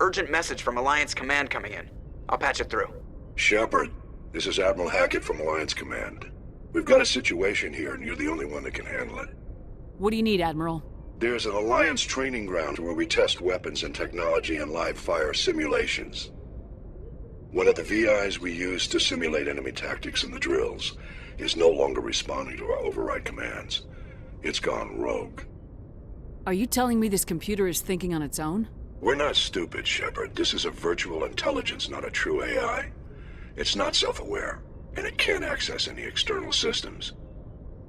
urgent message from Alliance Command coming in. I'll patch it through. Shepard, this is Admiral Hackett from Alliance Command. We've got a situation here, and you're the only one that can handle it. What do you need, Admiral? There's an Alliance training ground where we test weapons and technology in live-fire simulations. One of the VIs we use to simulate enemy tactics in the drills is no longer responding to our override commands. It's gone rogue. Are you telling me this computer is thinking on its own? We're not stupid, Shepard. This is a virtual intelligence, not a true AI. It's not self-aware, and it can't access any external systems.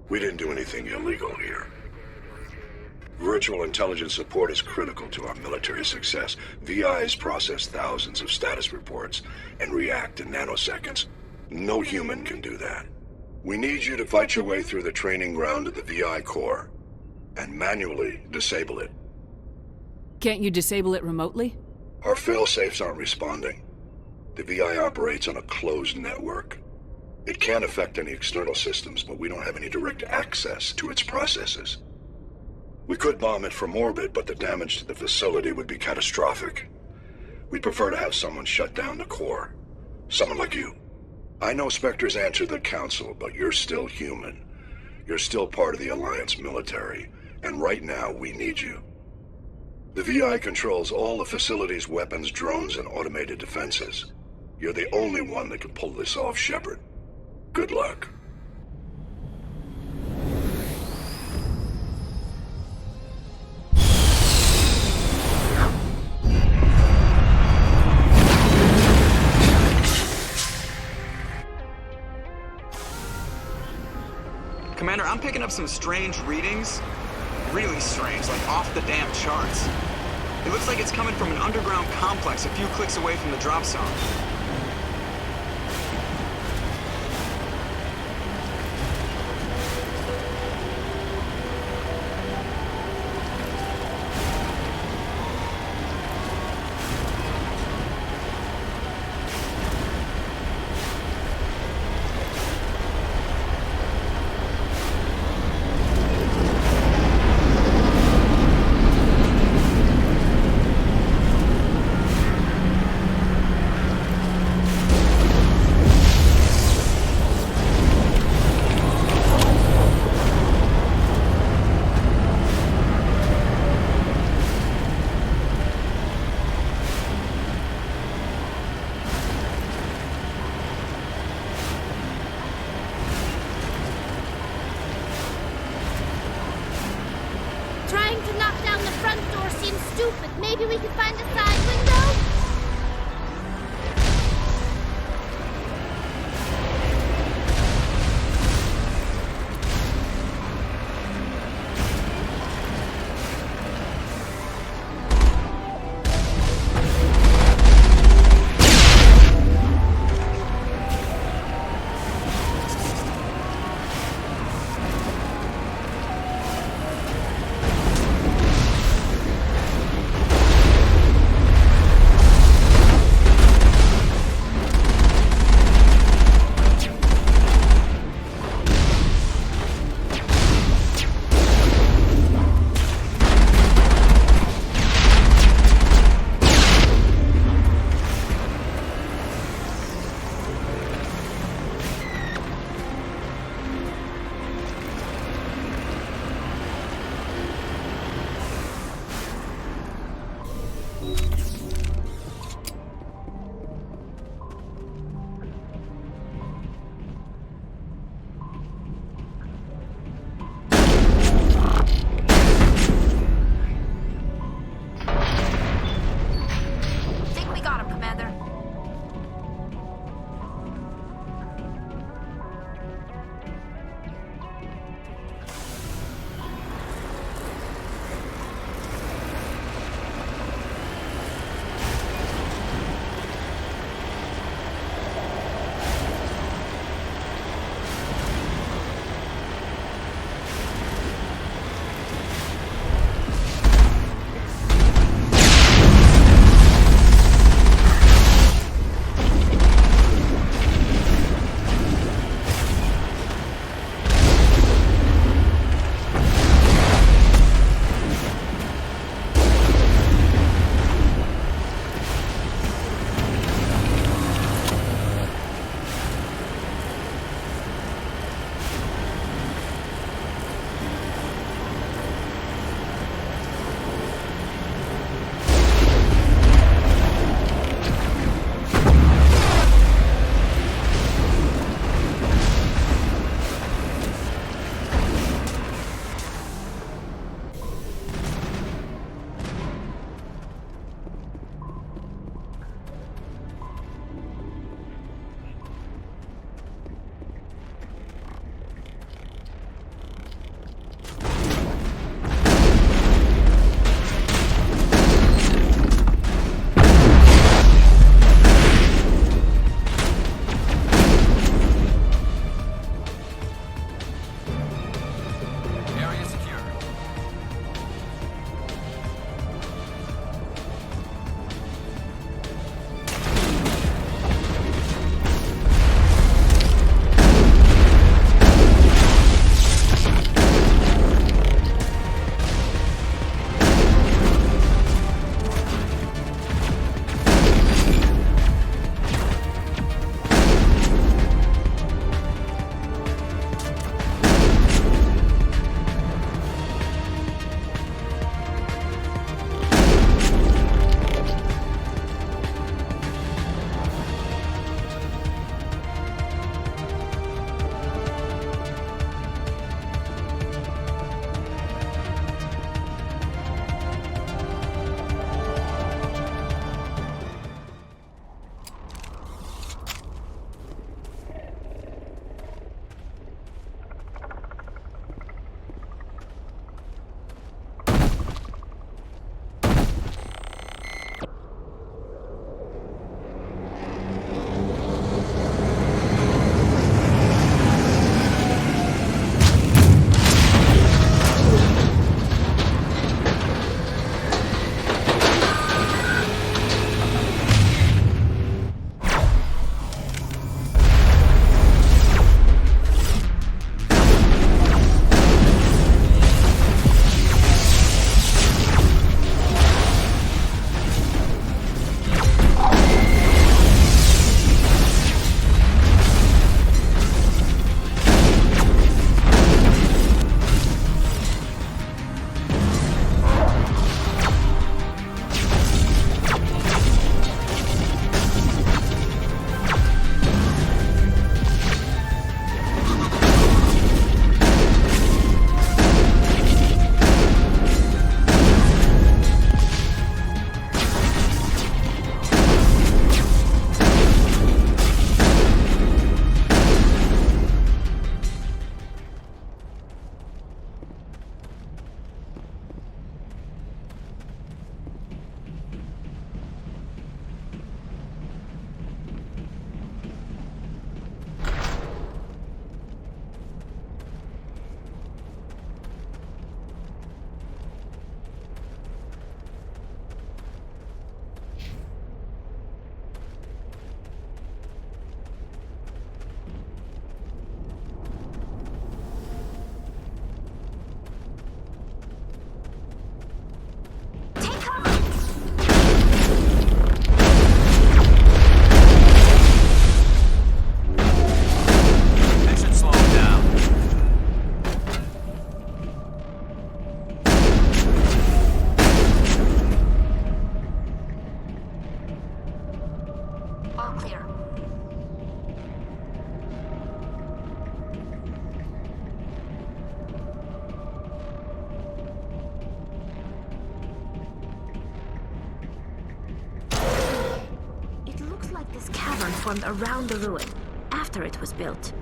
We didn't do anything illegal here. Virtual intelligence support is critical to our military success. VIs process thousands of status reports and react in nanoseconds. No human can do that. We need you to fight your way through the training ground of the VI core and manually disable it. Can't you disable it remotely? Our fail-safes aren't responding. The VI operates on a closed network. It can affect any external systems, but we don't have any direct access to its processes. We could bomb it from orbit, but the damage to the facility would be catastrophic. We'd prefer to have someone shut down the core. Someone like you. I know Spectres answer the Council, but you're still human. You're still part of the Alliance military, and right now we need you. The VI controls all the facility's weapons, drones, and automated defenses. You're the only one that can pull this off, Shepard. Good luck. Commander, I'm picking up some strange readings. Really strange, like off the damn charts. It looks like it's coming from an underground complex a few clicks away from the drop zone. Maybe we could find a side window? formed around the ruin, after it was built.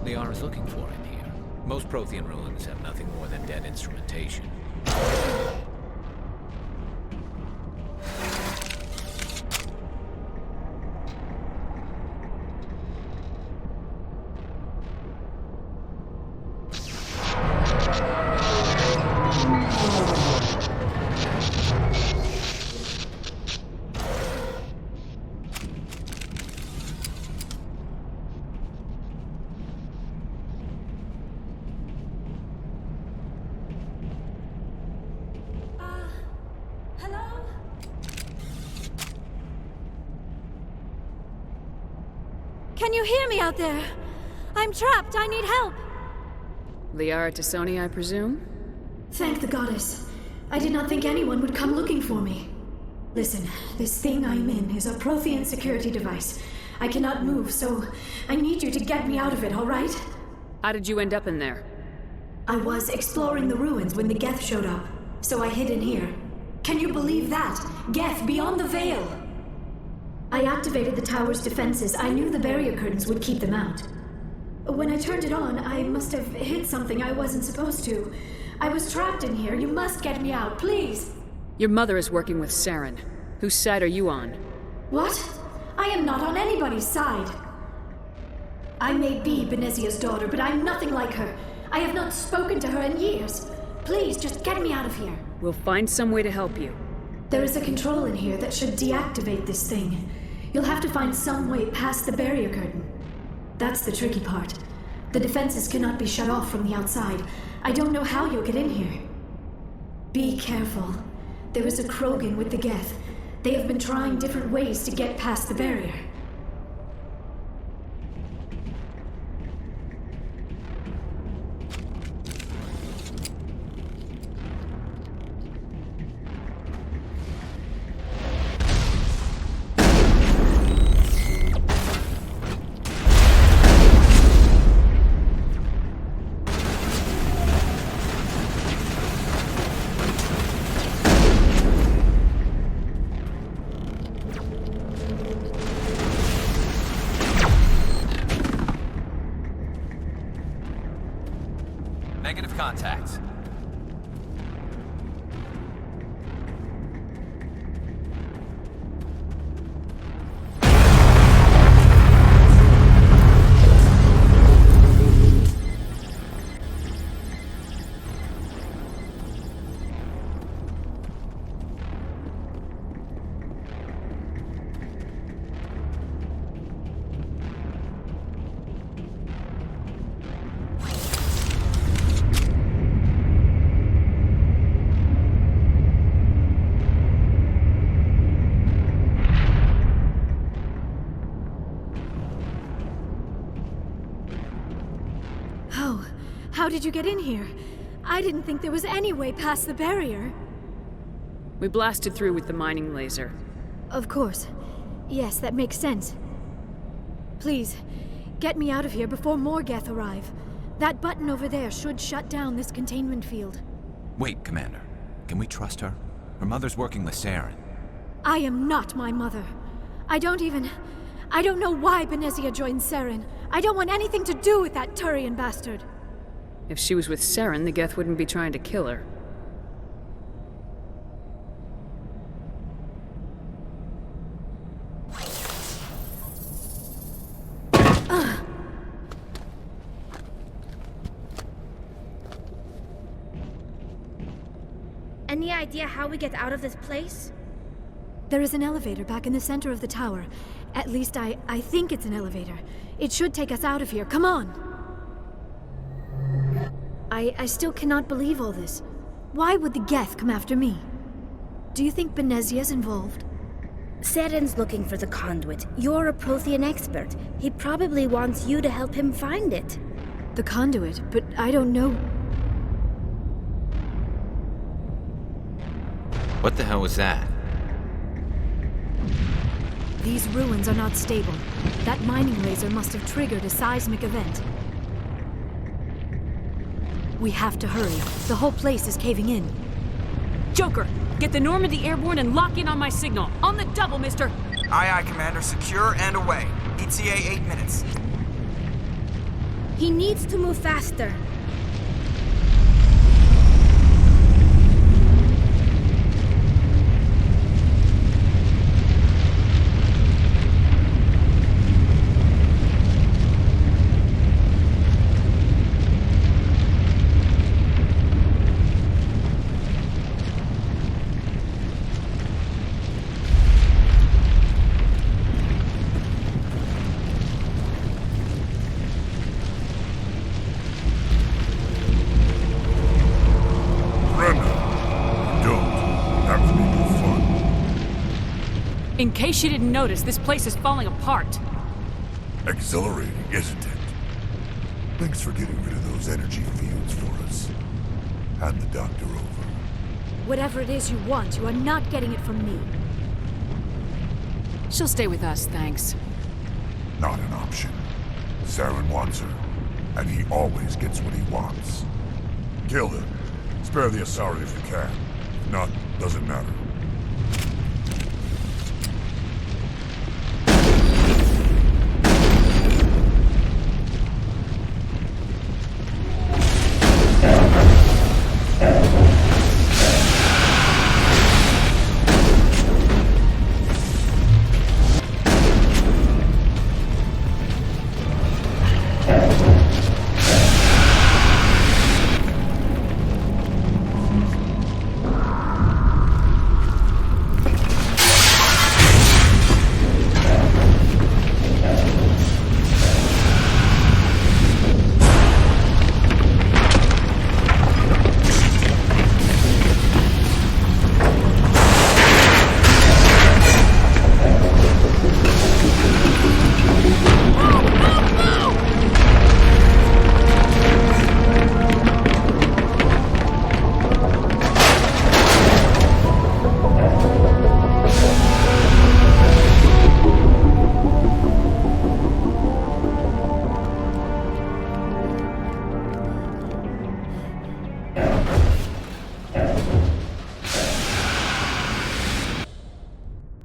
Liara's looking for in here. Most Prothean ruins have nothing more than dead instrumentation. Can you hear me out there? I'm trapped. I need help. Liara Tassoni, I presume? Thank the goddess. I did not think anyone would come looking for me. Listen, this thing I'm in is a Prothean security device. I cannot move, so I need you to get me out of it, all right? How did you end up in there? I was exploring the ruins when the Geth showed up, so I hid in here. Can you believe that? Geth, beyond the veil! I activated the tower's defenses. I knew the barrier curtains would keep them out. When I turned it on, I must have hit something I wasn't supposed to. I was trapped in here. You must get me out, please! Your mother is working with Saren. Whose side are you on? What? I am not on anybody's side. I may be Benezia's daughter, but I'm nothing like her. I have not spoken to her in years. Please, just get me out of here. We'll find some way to help you. There is a control in here that should deactivate this thing. You'll have to find some way past the barrier curtain. That's the tricky part. The defenses cannot be shut off from the outside. I don't know how you'll get in here. Be careful. There is a Krogan with the Geth. They have been trying different ways to get past the barrier. Negative contacts. How did you get in here? I didn't think there was any way past the barrier. We blasted through with the mining laser. Of course. Yes, that makes sense. Please, get me out of here before more Geth arrive. That button over there should shut down this containment field. Wait, Commander. Can we trust her? Her mother's working with Saren. I am not my mother. I don't know why Benezia joined Saren. I don't want anything to do with that Turian bastard. If she was with Saren, the Geth wouldn't be trying to kill her. Any idea how we get out of this place? There is an elevator back in the center of the tower. At least I think it's an elevator. It should take us out of here. Come on! I still cannot believe all this. Why would the Geth come after me? Do you think Benezia's involved? Seren's looking for the conduit. You're a Prothean expert. He probably wants you to help him find it. The conduit, but I don't know. What the hell was that? These ruins are not stable. That mining laser must have triggered a seismic event. We have to hurry. The whole place is caving in. Joker, get the Normandy airborne and lock in on my signal. On the double, mister! Aye, Commander. Secure and away. ETA 8 minutes. He needs to move faster. In case you didn't notice, this place is falling apart. Exhilarating, isn't it? Thanks for getting rid of those energy fields for us. Hand the doctor over. Whatever it is you want, you are not getting it from me. She'll stay with us, thanks. Not an option. Saren wants her, and he always gets what he wants. Kill him. Spare the Asari if you can. If not, doesn't matter.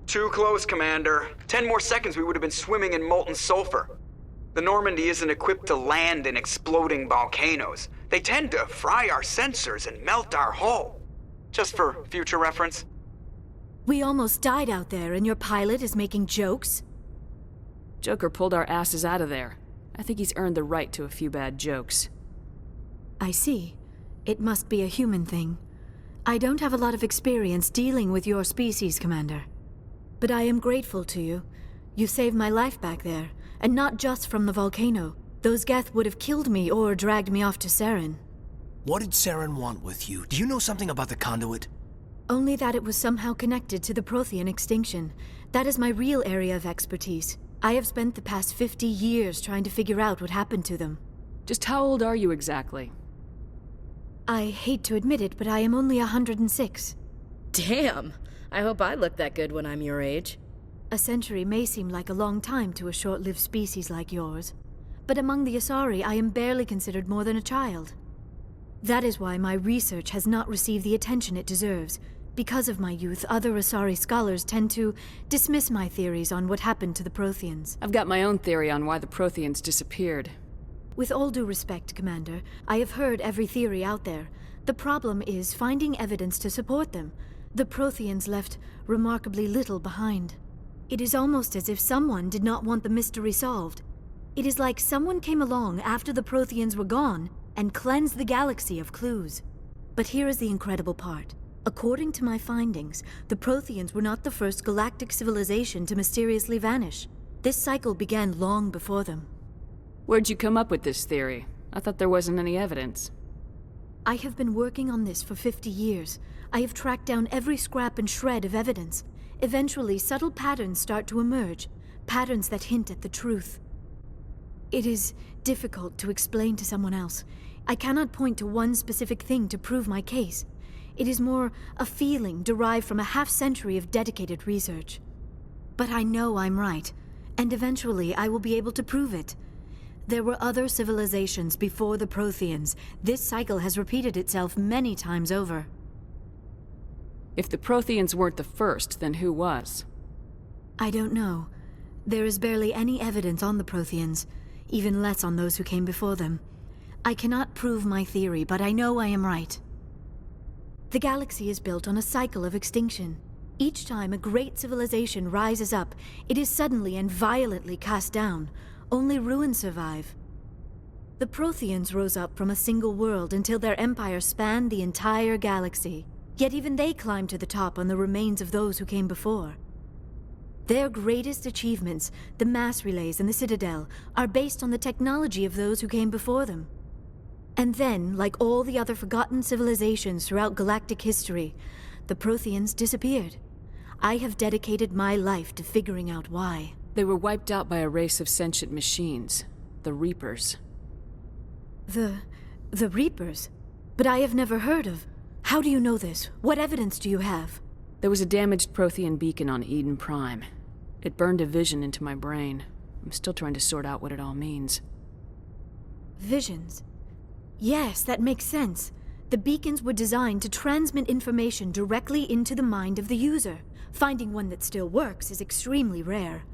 Too close, Commander. 10 more seconds we would have been swimming in molten sulfur. The Normandy isn't equipped to land in exploding volcanoes. They tend to fry our sensors and melt our hull. Just for future reference. We almost died out there, and your pilot is making jokes? Joker pulled our asses out of there. I think he's earned the right to a few bad jokes. I see. It must be a human thing. I don't have a lot of experience dealing with your species, Commander. But I am grateful to you. You saved my life back there, and not just from the volcano. Those Geth would have killed me or dragged me off to Saren. What did Saren want with you? Do you know something about the conduit? Only that it was somehow connected to the Prothean extinction. That is my real area of expertise. I have spent the past 50 years trying to figure out what happened to them. Just how old are you exactly? I hate to admit it, but I am only 106. Damn! I hope I look that good when I'm your age. A century may seem like a long time to a short-lived species like yours, but among the Asari I am barely considered more than a child. That is why my research has not received the attention it deserves. Because of my youth, other Asari scholars tend to dismiss my theories on what happened to the Protheans. I've got my own theory on why the Protheans disappeared. With all due respect, Commander, I have heard every theory out there. The problem is finding evidence to support them. The Protheans left remarkably little behind. It is almost as if someone did not want the mystery solved. It is like someone came along after the Protheans were gone and cleansed the galaxy of clues. But here is the incredible part. According to my findings, the Protheans were not the first galactic civilization to mysteriously vanish. This cycle began long before them. Where'd you come up with this theory? I thought there wasn't any evidence. I have been working on this for 50 years. I have tracked down every scrap and shred of evidence. Eventually, subtle patterns start to emerge, patterns that hint at the truth. It is difficult to explain to someone else. I cannot point to one specific thing to prove my case. It is more a feeling derived from a half-century of dedicated research. But I know I'm right, and eventually I will be able to prove it. There were other civilizations before the Protheans. This cycle has repeated itself many times over. If the Protheans weren't the first, then who was? I don't know. There is barely any evidence on the Protheans, even less on those who came before them. I cannot prove my theory, but I know I am right. The galaxy is built on a cycle of extinction. Each time a great civilization rises up, it is suddenly and violently cast down. Only ruins survive. The Protheans rose up from a single world until their empire spanned the entire galaxy. Yet even they climbed to the top on the remains of those who came before. Their greatest achievements, the mass relays and the Citadel, are based on the technology of those who came before them. And then, like all the other forgotten civilizations throughout galactic history, the Protheans disappeared. I have dedicated my life to figuring out why. They were wiped out by a race of sentient machines, the Reapers. The Reapers? But I have never heard of. How do you know this? What evidence do you have? There was a damaged Prothean beacon on Eden Prime. It burned a vision into my brain. I'm still trying to sort out what it all means. Visions? Yes, that makes sense. The beacons were designed to transmit information directly into the mind of the user. Finding one that still works is extremely rare.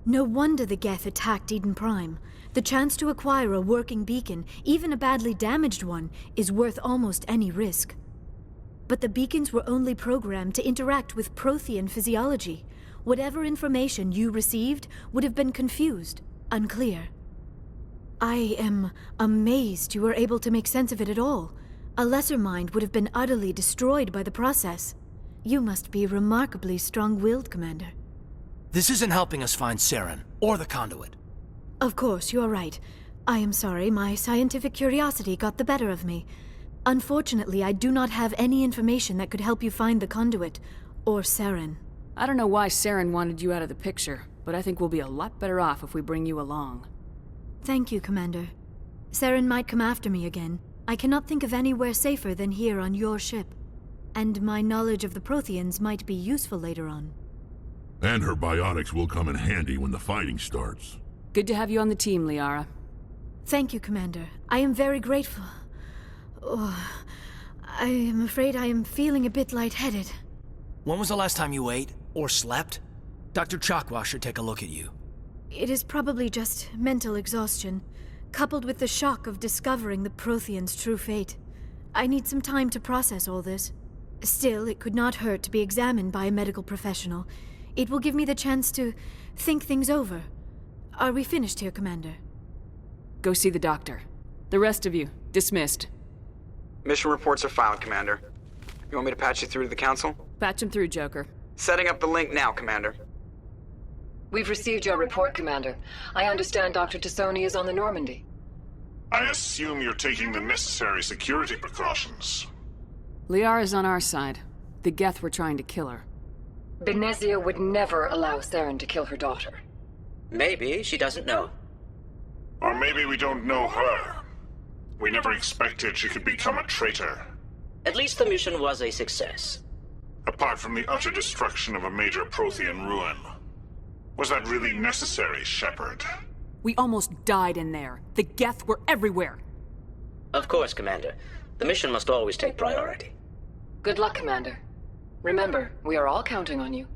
No wonder the Geth attacked Eden Prime. The chance to acquire a working beacon, even a badly damaged one, is worth almost any risk. But the beacons were only programmed to interact with Prothean physiology. Whatever information you received would have been confused, unclear. I am amazed you were able to make sense of it at all. A lesser mind would have been utterly destroyed by the process. You must be remarkably strong-willed, Commander. This isn't helping us find Saren, or the conduit. Of course, you are right. I am sorry, my scientific curiosity got the better of me. Unfortunately, I do not have any information that could help you find the conduit, or Saren. I don't know why Saren wanted you out of the picture, but I think we'll be a lot better off if we bring you along. Thank you, Commander. Saren might come after me again. I cannot think of anywhere safer than here on your ship. And my knowledge of the Protheans might be useful later on. And her biotics will come in handy when the fighting starts. Good to have you on the team, Liara. Thank you, Commander. I am very grateful. Oh, I am afraid I am feeling a bit lightheaded. When was the last time you ate, or slept? Dr. Chakwa should take a look at you. It is probably just mental exhaustion, coupled with the shock of discovering the Protheans' true fate. I need some time to process all this. Still, it could not hurt to be examined by a medical professional. It will give me the chance to think things over. Are we finished here, Commander? Go see the doctor. The rest of you, dismissed. Mission reports are filed, Commander. You want me to patch you through to the Council? Patch him through, Joker. Setting up the link now, Commander. We've received your report, Commander. I understand Dr. Tassoni is on the Normandy. I assume you're taking the necessary security precautions. Liara's on our side. The Geth were trying to kill her. Benezia would never allow Saren to kill her daughter. Maybe she doesn't know. Or maybe we don't know her. We never expected she could become a traitor. At least the mission was a success. Apart from the utter destruction of a major Prothean ruin. Was that really necessary, Shepard? We almost died in there. The Geth were everywhere. Of course, Commander. The mission must always take priority. Good luck, Commander. Remember, we are all counting on you.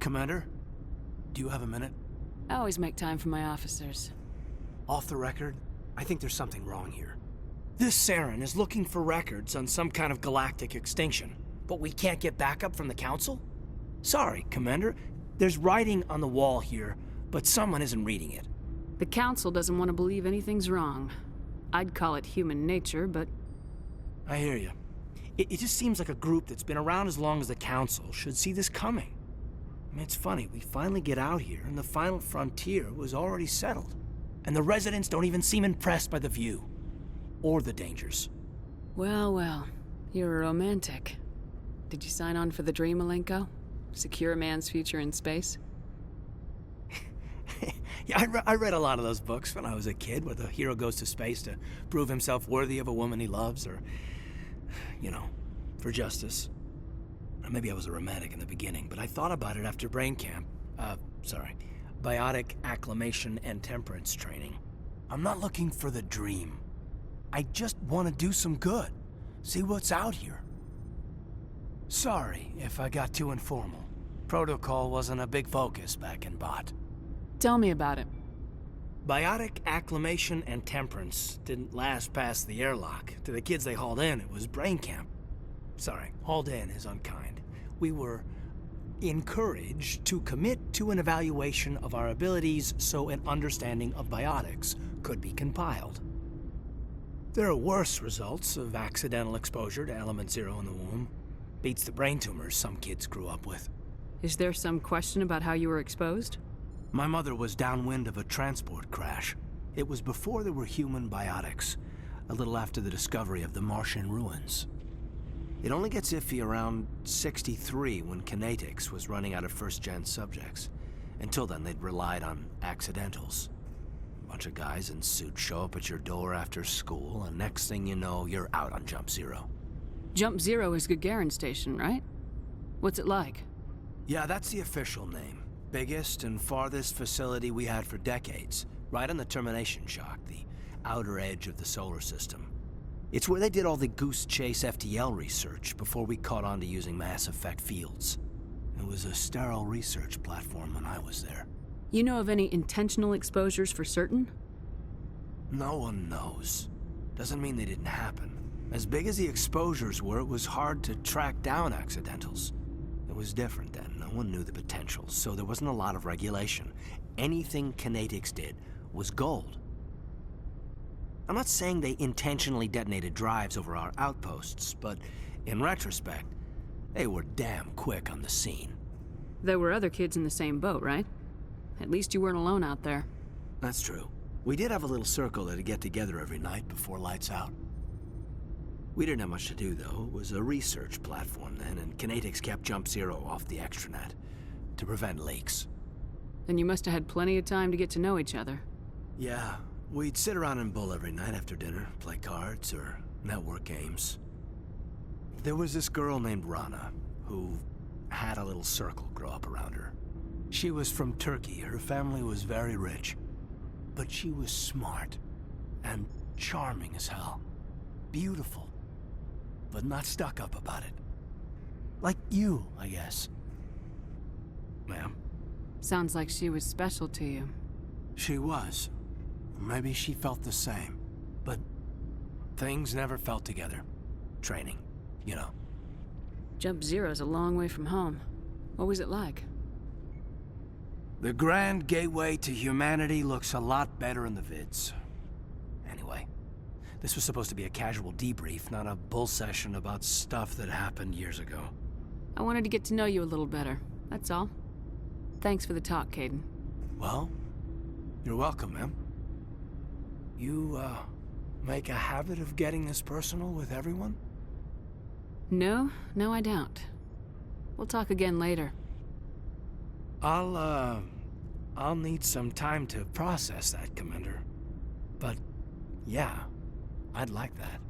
Commander, do you have a minute? I always make time for my officers. Off the record, I think there's something wrong here. This Saren is looking for records on some kind of galactic extinction, but we can't get backup from the Council? Sorry, Commander. There's writing on the wall here, but someone isn't reading it. The Council doesn't want to believe anything's wrong. I'd call it human nature, but... I hear you. It just seems like a group that's been around as long as the Council should see this coming. I mean, it's funny, we finally get out here, and the final frontier was already settled. And the residents don't even seem impressed by the view. Or the dangers. Well, well. You're a romantic. Did you sign on for the dream, Malenko? Secure a man's future in space? Yeah, I read a lot of those books when I was a kid, where the hero goes to space to prove himself worthy of a woman he loves, or, you know, for justice. Or maybe I was a romantic in the beginning, but I thought about it after brain camp. Biotic acclimation and temperance training. I'm not looking for the dream. I just want to do some good. See what's out here. Sorry if I got too informal. Protocol wasn't a big focus back in Bot. Tell me about it. Biotic acclimation and temperance didn't last past the airlock. To the kids they hauled in, it was brain camp. Sorry, hauled in is unkind. We were encouraged to commit to an evaluation of our abilities so an understanding of biotics could be compiled. There are worse results of accidental exposure to Element Zero in the womb. Beats the brain tumors some kids grew up with. Is there some question about how you were exposed? My mother was downwind of a transport crash. It was before there were human biotics, a little after the discovery of the Martian ruins. It only gets iffy around 63 when Kinetics was running out of first-gen subjects. Until then, they'd relied on accidentals. A bunch of guys in suits show up at your door after school, and next thing you know, you're out on Jump Zero. Jump Zero is Gagarin Station, right? What's it like? Yeah, that's the official name. Biggest and farthest facility we had for decades. Right on the termination shock, the outer edge of the solar system. It's where they did all the Goose Chase FTL research before we caught on to using mass effect fields. It was a sterile research platform when I was there. You know of any intentional exposures for certain? No one knows. Doesn't mean they didn't happen. As big as the exposures were, it was hard to track down accidentals. It was different then. No one knew the potential, so there wasn't a lot of regulation. Anything Kinetics did was gold. I'm not saying they intentionally detonated drives over our outposts, but in retrospect, they were damn quick on the scene. There were other kids in the same boat, right? At least you weren't alone out there. That's true. We did have a little circle that'd get together every night before lights out. We didn't have much to do, though. It was a research platform then, and Kinetics kept Jump Zero off the extranet to prevent leaks. Then you must have had plenty of time to get to know each other. Yeah, we'd sit around and bull every night after dinner, play cards or network games. There was this girl named Rana, who had a little circle grow up around her. She was from Turkey. Her family was very rich. But she was smart and charming as hell. Beautiful, but not stuck up about it. Like you, I guess. Ma'am? Sounds like she was special to you. She was. Maybe she felt the same. But things never felt together. Training, you know. Jump Zero's a long way from home. What was it like? The grand gateway to humanity looks a lot better in the vids. Anyway, this was supposed to be a casual debrief, not a bull session about stuff that happened years ago. I wanted to get to know you a little better, that's all. Thanks for the talk, Caden. Well, you're welcome, ma'am. You, make a habit of getting this personal with everyone? No, I don't. We'll talk again later. I'll need some time to process that, Commander. But, yeah, I'd like that.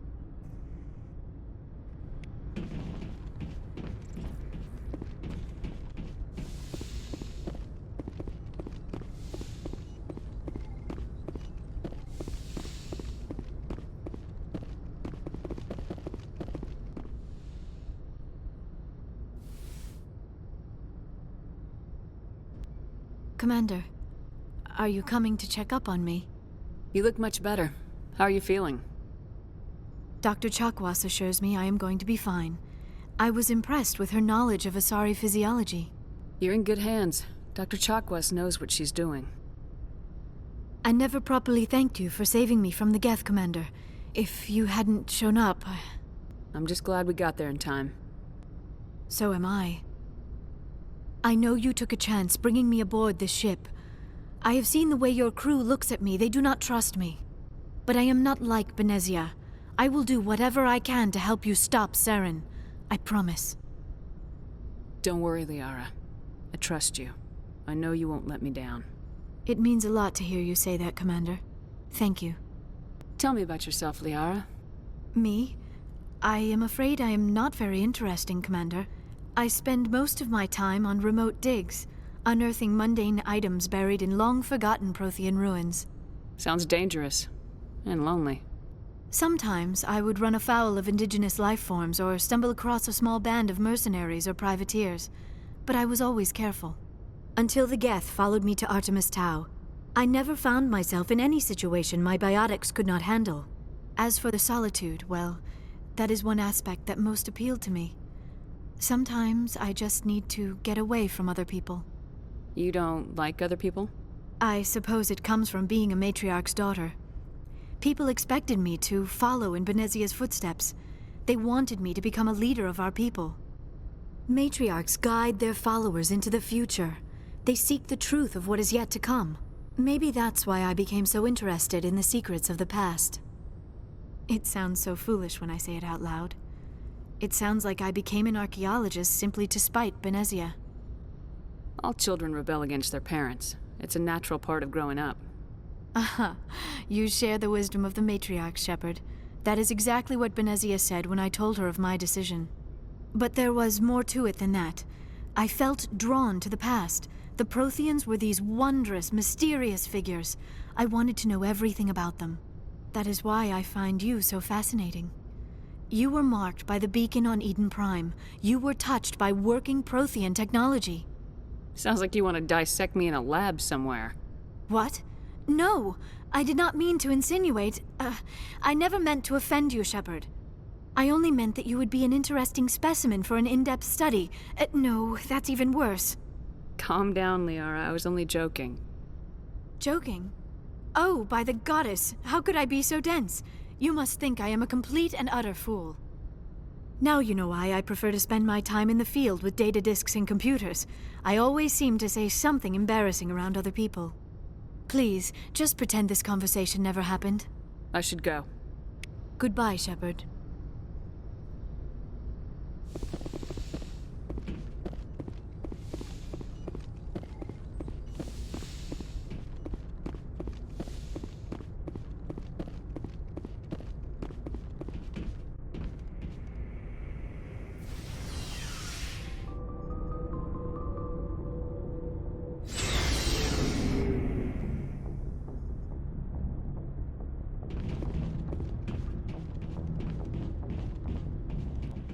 Commander, are you coming to check up on me? You look much better. How are you feeling? Dr. Chakwas assures me I am going to be fine. I was impressed with her knowledge of Asari physiology. You're in good hands. Dr. Chakwas knows what she's doing. I never properly thanked you for saving me from the Geth, Commander. If you hadn't shown up... I'm just glad we got there in time. So am I. I know you took a chance bringing me aboard this ship. I have seen the way your crew looks at me. They do not trust me. But I am not like Benezia. I will do whatever I can to help you stop Saren. I promise. Don't worry, Liara. I trust you. I know you won't let me down. It means a lot to hear you say that, Commander. Thank you. Tell me about yourself, Liara. Me? I am afraid I am not very interesting, Commander. I spend most of my time on remote digs, unearthing mundane items buried in long-forgotten Prothean ruins. Sounds dangerous. And lonely. Sometimes I would run afoul of indigenous life forms or stumble across a small band of mercenaries or privateers, but I was always careful. Until the Geth followed me to Artemis Tau, I never found myself in any situation my biotics could not handle. As for the solitude, well, that is one aspect that most appealed to me. Sometimes I just need to get away from other people. You don't like other people? I suppose it comes from being a matriarch's daughter. People expected me to follow in Benezia's footsteps. They wanted me to become a leader of our people. Matriarchs guide their followers into the future. They seek the truth of what is yet to come. Maybe that's why I became so interested in the secrets of the past. It sounds so foolish when I say it out loud. It sounds like I became an archaeologist simply to spite Benezia. All children rebel against their parents. It's a natural part of growing up. Aha, you share the wisdom of the matriarch, Shepard. That is exactly what Benezia said when I told her of my decision. But there was more to it than that. I felt drawn to the past. The Protheans were these wondrous, mysterious figures. I wanted to know everything about them. That is why I find you so fascinating. You were marked by the beacon on Eden Prime. You were touched by working Prothean technology. Sounds like you want to dissect me in a lab somewhere. What? No, I did not mean to insinuate. I never meant to offend you, Shepard. I only meant that you would be an interesting specimen for an in-depth study. No, that's even worse. Calm down, Liara. I was only joking. Joking? Oh, by the goddess, how could I be so dense? You must think I am a complete and utter fool. Now you know why I prefer to spend my time in the field with data disks and computers. I always seem to say something embarrassing around other people. Please, just pretend this conversation never happened. I should go. Goodbye, Shepard.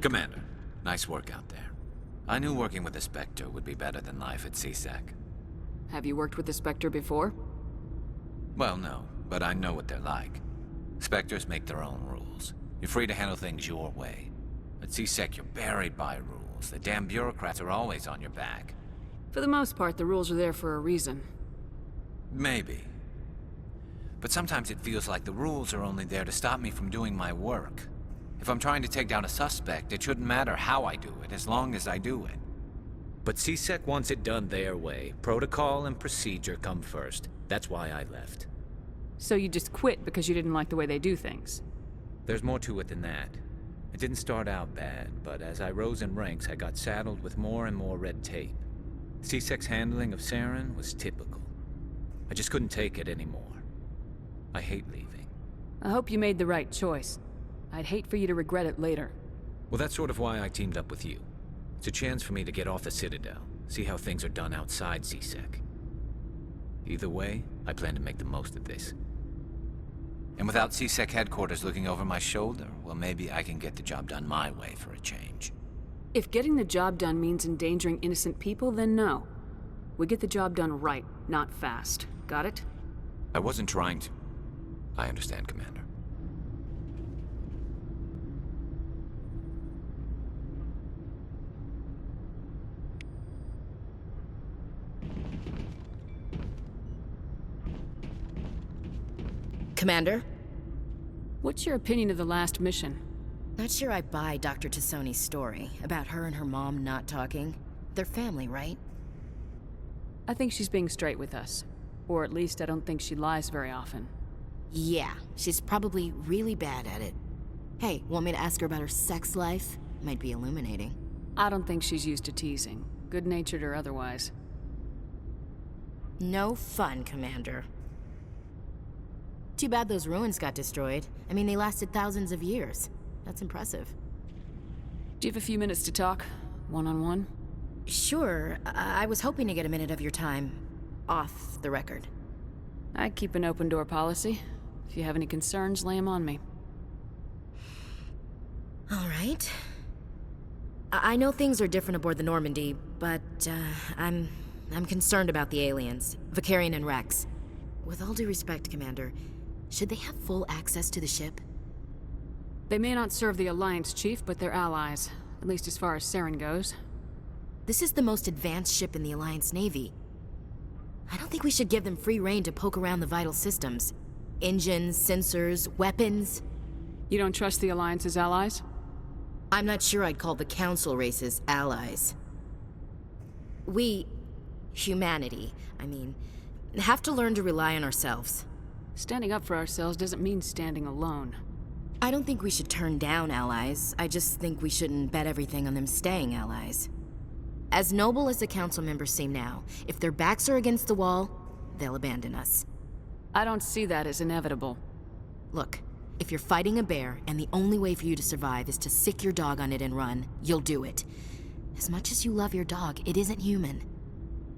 Commander, nice work out there. I knew working with the Spectre would be better than life at CSEC. Have you worked with the Spectre before? Well, no, but I know what they're like. Spectres make their own rules. You're free to handle things your way. At CSEC, you're buried by rules. The damn bureaucrats are always on your back. For the most part, the rules are there for a reason. Maybe. But sometimes it feels like the rules are only there to stop me from doing my work. If I'm trying to take down a suspect, it shouldn't matter how I do it, as long as I do it. But CSEC wants it done their way. Protocol and procedure come first. That's why I left. So you just quit because you didn't like the way they do things? There's more to it than that. It didn't start out bad, but as I rose in ranks, I got saddled with more and more red tape. CSEC's handling of Saren was typical. I just couldn't take it anymore. I hate leaving. I hope you made the right choice. I'd hate for you to regret it later. Well, that's sort of why I teamed up with you. It's a chance for me to get off the Citadel, see how things are done outside CSEC. Either way, I plan to make the most of this. And without CSEC headquarters looking over my shoulder, well, maybe I can get the job done my way for a change. If getting the job done means endangering innocent people, then no. We get the job done right, not fast. Got it? I wasn't trying to. I understand, Commander. Commander? What's your opinion of the last mission? Not sure I buy Dr. Tassoni's story about her and her mom not talking. They're family, right? I think she's being straight with us. Or at least I don't think she lies very often. Yeah, she's probably really bad at it. Hey, want me to ask her about her sex life? Might be illuminating. I don't think she's used to teasing, good-natured or otherwise. No fun, Commander. Too bad those ruins got destroyed. I mean, they lasted thousands of years. That's impressive. Do you have a few minutes to talk? One-on-one? Sure. I was hoping to get a minute of your time. Off the record. I keep an open-door policy. If you have any concerns, lay them on me. All right. I know things are different aboard the Normandy, but I'm concerned about the aliens, Vicarian and Rex. With all due respect, Commander, should they have full access to the ship? They may not serve the Alliance, Chief, but they're allies. At least as far as Saren goes. This is the most advanced ship in the Alliance Navy. I don't think we should give them free rein to poke around the vital systems. Engines, sensors, weapons. You don't trust the Alliance's allies? I'm not sure I'd call the Council races allies. We, humanity, I mean, have to learn to rely on ourselves. Standing up for ourselves doesn't mean standing alone. I don't think we should turn down allies. I just think we shouldn't bet everything on them staying allies. As noble as the Council members seem now, if their backs are against the wall, they'll abandon us. I don't see that as inevitable. Look, if you're fighting a bear and the only way for you to survive is to sick your dog on it and run, you'll do it. As much as you love your dog, it isn't human.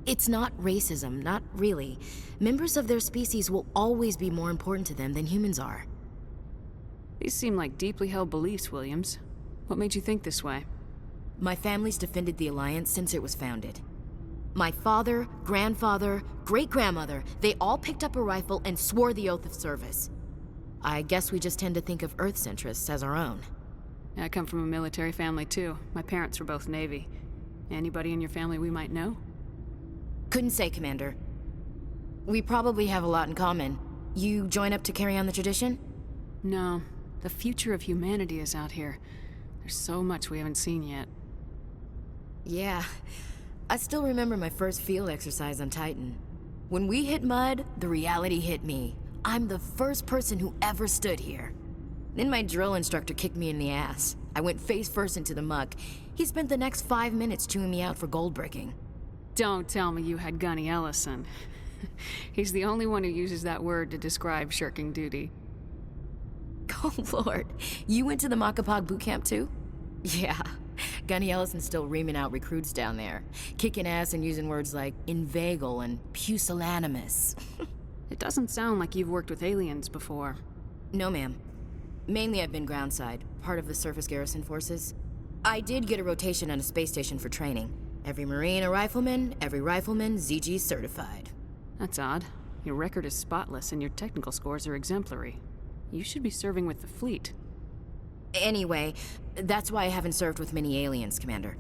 It's not racism, not really. Members of their species will always be more important to them than humans are. These seem like deeply held beliefs, Williams. What made you think this way? My family's defended the Alliance since it was founded. My father, grandfather, great-grandmother, they all picked up a rifle and swore the oath of service. I guess we just tend to think of Earth's interests as our own. I come from a military family, too. My parents were both Navy. Anybody in your family we might know? Couldn't say, Commander. We probably have a lot in common. You join up to carry on the tradition? No. The future of humanity is out here. There's so much we haven't seen yet. Yeah. I still remember my first field exercise on Titan. When we hit mud, the reality hit me. I'm the first person who ever stood here. Then my drill instructor kicked me in the ass. I went face first into the muck. He spent the next 5 minutes chewing me out for gold bricking. Don't tell me you had Gunny Ellison. He's the only one who uses that word to describe shirking duty. Oh, Lord. You went to the Macapog boot camp, too? Yeah. Gunny Ellison's still reaming out recruits down there. Kicking ass and using words like inveigle and pusillanimous. It doesn't sound like you've worked with aliens before. No, ma'am. Mainly I've been groundside, part of the surface garrison forces. I did get a rotation on a space station for training. Every Marine a rifleman, every rifleman ZG certified. That's odd. Your record is spotless and your technical scores are exemplary. You should be serving with the fleet. Anyway, that's why I haven't served with many aliens, Commander.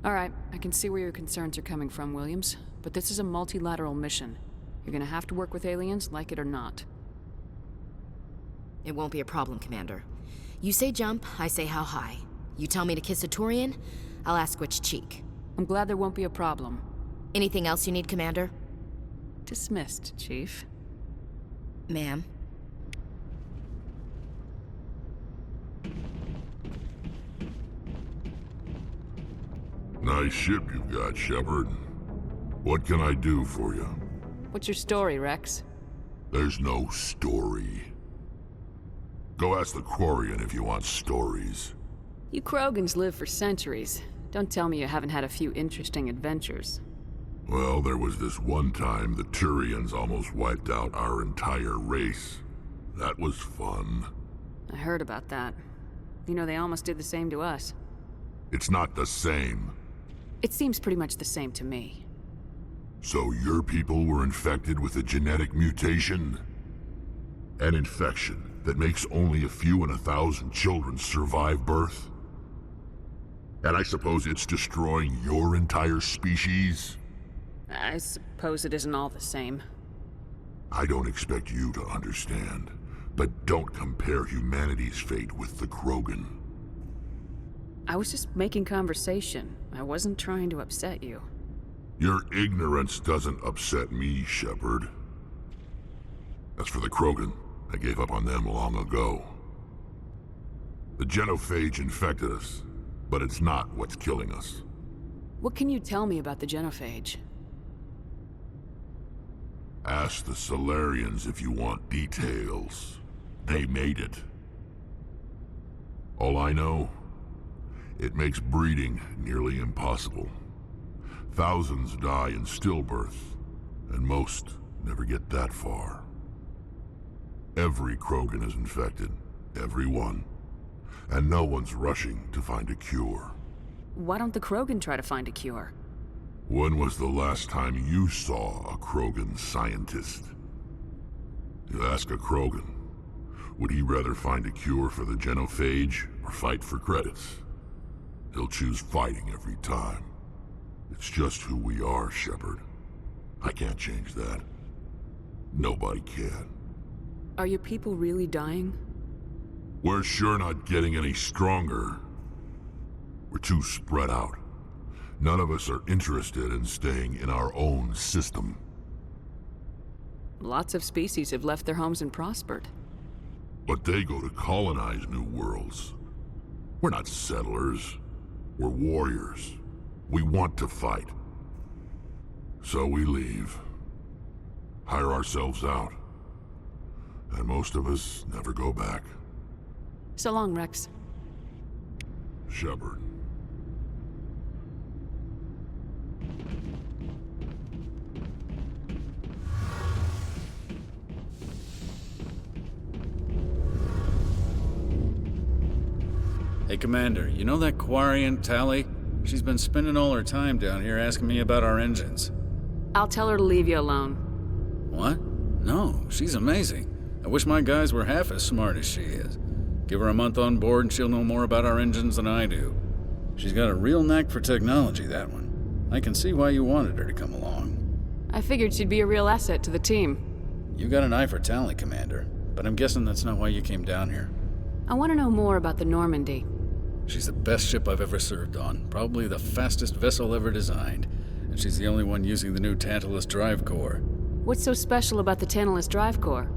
All right, I can see where your concerns are coming from, Williams. But this is a multilateral mission. You're gonna have to work with aliens, like it or not. It won't be a problem, Commander. You say jump, I say how high. You tell me to kiss a Turian, I'll ask which cheek. I'm glad there won't be a problem. Anything else you need, Commander? Dismissed, Chief. Ma'am. Nice ship you've got, Shepard. What can I do for you? What's your story, Rex? There's no story. Go ask the Quarian if you want stories. You Krogans live for centuries. Don't tell me you haven't had a few interesting adventures. Well, there was this one time the Turians almost wiped out our entire race. That was fun. I heard about that. You know, they almost did the same to us. It's not the same. It seems pretty much the same to me. So your people were infected with a genetic mutation? An infection that makes only a few in 1,000 children survive birth? And I suppose it's destroying your entire species? I suppose it isn't all the same. I don't expect you to understand, But don't compare humanity's fate with the Krogan. I was just making conversation. I wasn't trying to upset you. Your ignorance doesn't upset me, Shepard. As for the Krogan, I gave up on them long ago. The genophage infected us, but it's not what's killing us. What can you tell me about the genophage? Ask the Solarians if you want details. They made it. All I know, it makes breeding nearly impossible. Thousands die in stillbirth, and most never get that far. Every Krogan is infected, every one. And no one's rushing to find a cure. Why don't the Krogan try to find a cure? When was the last time you saw a Krogan scientist? You ask a Krogan, would he rather find a cure for the genophage or fight for credits? He'll choose fighting every time. It's just who we are, Shepard. I can't change that. Nobody can. Are your people really dying? We're sure not getting any stronger. We're too spread out. None of us are interested in staying in our own system. Lots of species have left their homes and prospered. But they go to colonize new worlds. We're not settlers. We're warriors. We want to fight. So we leave. Hire ourselves out. And most of us never go back. So long, Rex. Shepard. Hey, Commander, you know that Quarian, Tally? She's been spending all her time down here asking me about our engines. I'll tell her to leave you alone. What? No, she's amazing. I wish my guys were half as smart as she is. Give her a month on board and she'll know more about our engines than I do. She's got a real knack for technology, that one. I can see why you wanted her to come along. I figured she'd be a real asset to the team. You got an eye for Tally, Commander, but I'm guessing that's not why you came down here. I want to know more about the Normandy. She's the best ship I've ever served on, probably the fastest vessel ever designed, and she's the only one using the new Tantalus drive core. What's so special about the Tantalus drive core?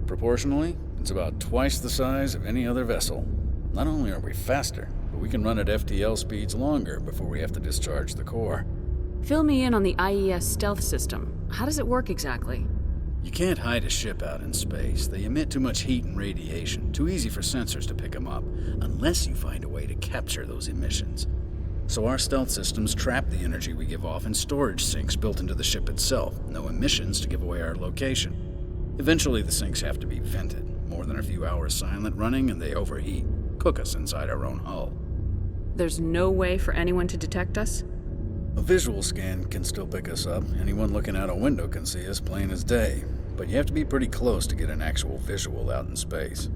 Proportionally, it's about twice the size of any other vessel. Not only are we faster, but we can run at FTL speeds longer before we have to discharge the core. Fill me in on the IES stealth system. How does it work exactly? You can't hide a ship out in space. They emit too much heat and radiation, too easy for sensors to pick them up, unless you find a way to capture those emissions. So our stealth systems trap the energy we give off in storage sinks built into the ship itself, no emissions to give away our location. Eventually the sinks have to be vented. More than a few hours silent running and they overheat, cook us inside our own hull. There's no way for anyone to detect us? A visual scan can still pick us up. Anyone looking out a window can see us plain as day. But you have to be pretty close to get an actual visual out in space.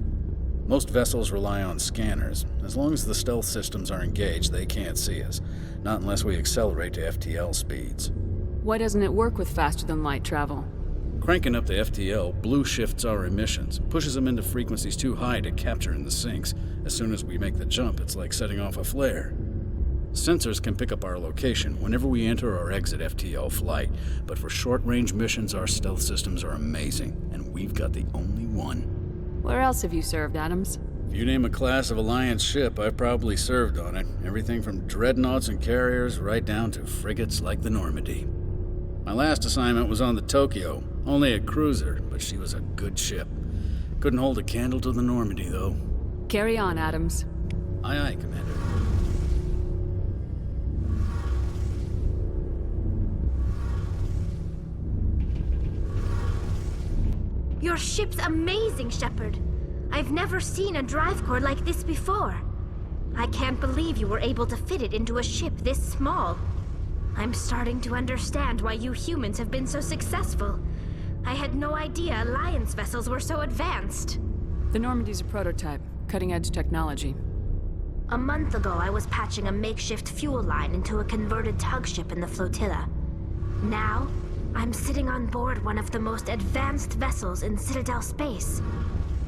Most vessels rely on scanners. As long as the stealth systems are engaged, they can't see us. Not unless we accelerate to FTL speeds. Why doesn't it work with faster-than-light travel? Cranking up the FTL blue shifts our emissions, pushes them into frequencies too high to capture in the sinks. As soon as we make the jump, it's like setting off a flare. Sensors can pick up our location whenever we enter or exit FTL flight, but for short-range missions, our stealth systems are amazing, and we've got the only one. Where else have you served, Adams? If you name a class of Alliance ship, I've probably served on it. Everything from dreadnoughts and carriers right down to frigates like the Normandy. My last assignment was on the Tokyo, only a cruiser, but she was a good ship. Couldn't hold a candle to the Normandy, though. Carry on, Adams. Aye, aye, Commander. Your ship's amazing, Shepard. I've never seen a drive core like this before. I can't believe you were able to fit it into a ship this small. I'm starting to understand why you humans have been so successful. I had no idea Alliance vessels were so advanced. The Normandy's a prototype, cutting-edge technology. A month ago, I was patching a makeshift fuel line into a converted tug ship in the flotilla. Now, I'm sitting on board one of the most advanced vessels in Citadel space.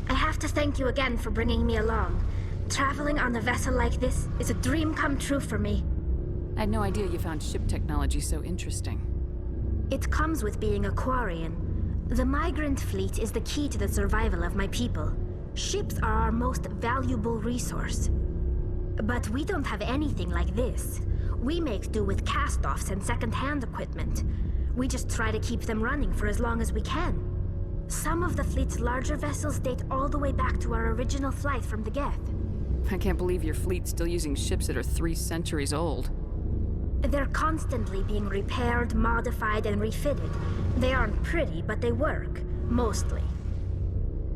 I have to thank you again for bringing me along. Traveling on a vessel like this is a dream come true for me. I had no idea you found ship technology so interesting. It comes with being a Quarian. The migrant fleet is the key to the survival of my people. Ships are our most valuable resource. But we don't have anything like this. We make do with cast-offs and second-hand equipment. We just try to keep them running for as long as we can. Some of the fleet's larger vessels date all the way back to our original flight from the Geth. I can't believe your fleet's still using ships that are 3 centuries old. They're constantly being repaired, modified, and refitted. They aren't pretty, but they work. Mostly.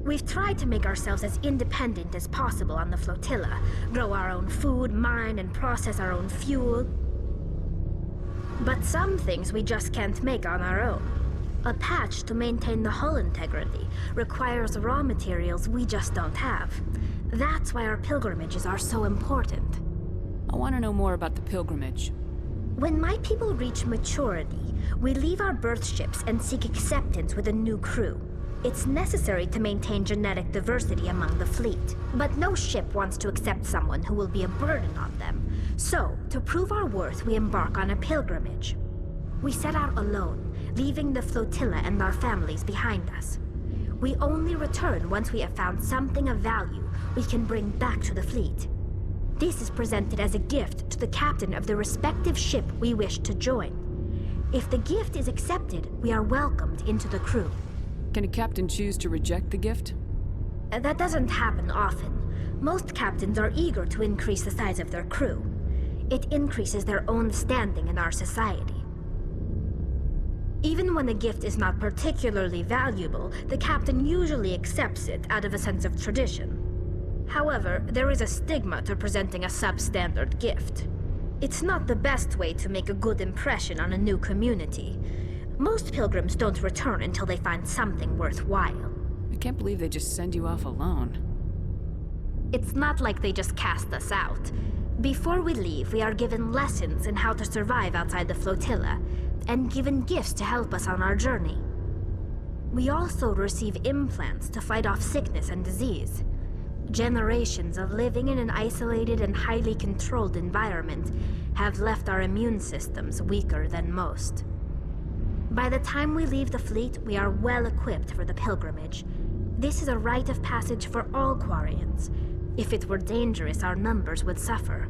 We've tried to make ourselves as independent as possible on the flotilla, grow our own food, mine and process our own fuel. But some things we just can't make on our own. A patch to maintain the hull integrity requires raw materials we just don't have. That's why our pilgrimages are so important. I want to know more about the pilgrimage. When my people reach maturity, we leave our birth ships and seek acceptance with a new crew. It's necessary to maintain genetic diversity among the fleet, but no ship wants to accept someone who will be a burden on them. So, to prove our worth, we embark on a pilgrimage. We set out alone, leaving the flotilla and our families behind us. We only return once we have found something of value we can bring back to the fleet. This is presented as a gift to the captain of the respective ship we wish to join. If the gift is accepted, we are welcomed into the crew. Can a captain choose to reject the gift? That doesn't happen often. Most captains are eager to increase the size of their crew. It increases their own standing in our society. Even when the gift is not particularly valuable, the captain usually accepts it out of a sense of tradition. However, there is a stigma to presenting a substandard gift. It's not the best way to make a good impression on a new community. Most pilgrims don't return until they find something worthwhile. I can't believe they just send you off alone. It's not like they just cast us out. Before we leave, we are given lessons in how to survive outside the flotilla, and given gifts to help us on our journey. We also receive implants to fight off sickness and disease. Generations of living in an isolated and highly controlled environment have left our immune systems weaker than most. By the time we leave the fleet, we are well equipped for the pilgrimage. This is a rite of passage for all Quarians. If it were dangerous, our numbers would suffer.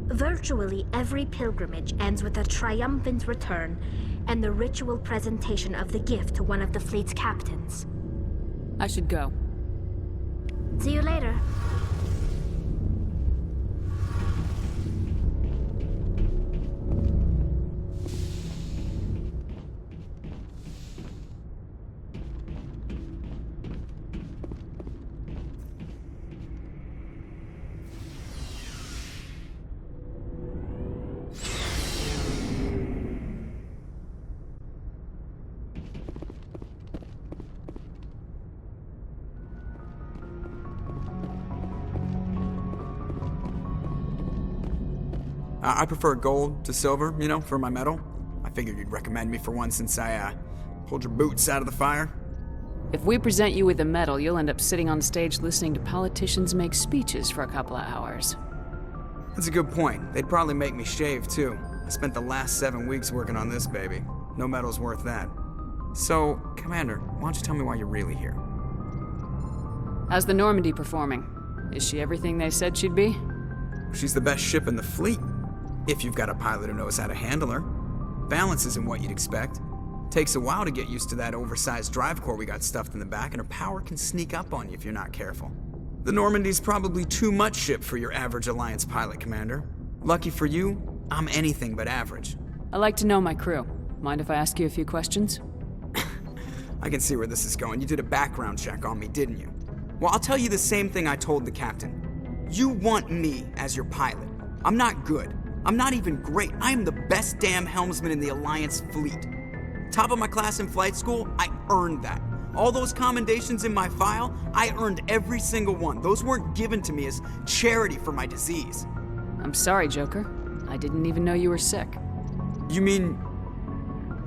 Virtually every pilgrimage ends with a triumphant return and the ritual presentation of the gift to one of the fleet's captains. I should go. See you later. I prefer gold to silver, for my medal. I figured you'd recommend me for one since I, pulled your boots out of the fire. If we present you with a medal, you'll end up sitting on stage listening to politicians make speeches for a couple of hours. That's a good point. They'd probably make me shave, too. I spent the last 7 weeks working on this baby. No medal's worth that. So, Commander, why don't you tell me why you're really here? How's the Normandy performing? Is she everything they said she'd be? She's the best ship in the fleet. If you've got a pilot who knows how to handle her. Balance isn't what you'd expect. Takes a while to get used to that oversized drive core we got stuffed in the back, and her power can sneak up on you if you're not careful. The Normandy's probably too much ship for your average Alliance pilot, Commander. Lucky for you, I'm anything but average. I like to know my crew. Mind if I ask you a few questions? I can see where this is going. You did a background check on me, didn't you? Well, I'll tell you the same thing I told the captain. You want me as your pilot. I'm not good. I'm not even great. I am the best damn helmsman in the Alliance fleet. Top of my class in flight school, I earned that. All those commendations in my file, I earned every single one. Those weren't given to me as charity for my disease. I'm sorry, Joker. I didn't even know you were sick. You mean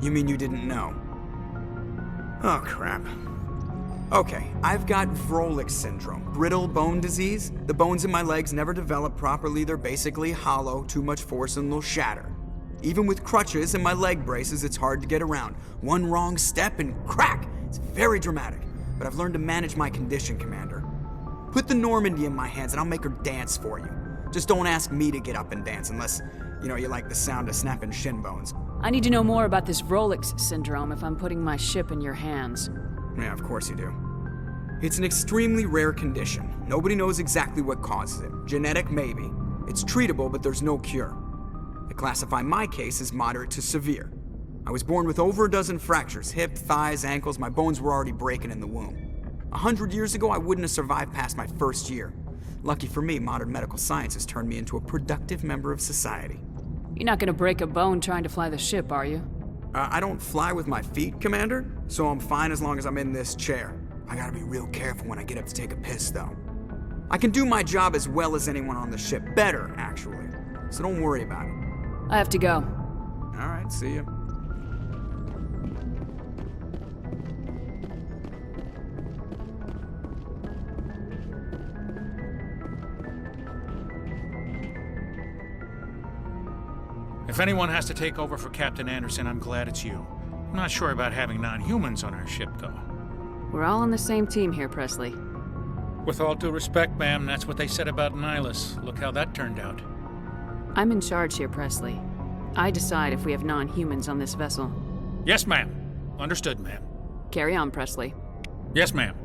you didn't know? Oh, crap. Okay, I've got Vrolich syndrome, brittle bone disease. The bones in my legs never develop properly. They're basically hollow, too much force and they'll shatter. Even with crutches and my leg braces, it's hard to get around. One wrong step and crack! It's very dramatic, but I've learned to manage my condition, Commander. Put the Normandy in my hands and I'll make her dance for you. Just don't ask me to get up and dance unless, you like the sound of snapping shin bones. I need to know more about this Vrolich syndrome if I'm putting my ship in your hands. Yeah, of course you do. It's an extremely rare condition. Nobody knows exactly what causes it. Genetic, maybe. It's treatable, but there's no cure. They classify my case as moderate to severe. I was born with over a dozen fractures, hip, thighs, ankles. My bones were already breaking in the womb. 100 years ago, I wouldn't have survived past my first year. Lucky for me, modern medical science has turned me into a productive member of society. You're not gonna break a bone trying to fly the ship, are you? I don't fly with my feet, Commander, so I'm fine as long as I'm in this chair. I gotta be real careful when I get up to take a piss, though. I can do my job as well as anyone on the ship. Better, actually. So don't worry about it. I have to go. All right, see ya. If anyone has to take over for Captain Anderson, I'm glad it's you. I'm not sure about having non-humans on our ship, though. We're all on the same team here, Presley. With all due respect, ma'am, that's what they said about Nihilus. Look how that turned out. I'm in charge here, Presley. I decide if we have non-humans on this vessel. Yes, ma'am. Understood, ma'am. Carry on, Presley. Yes, ma'am.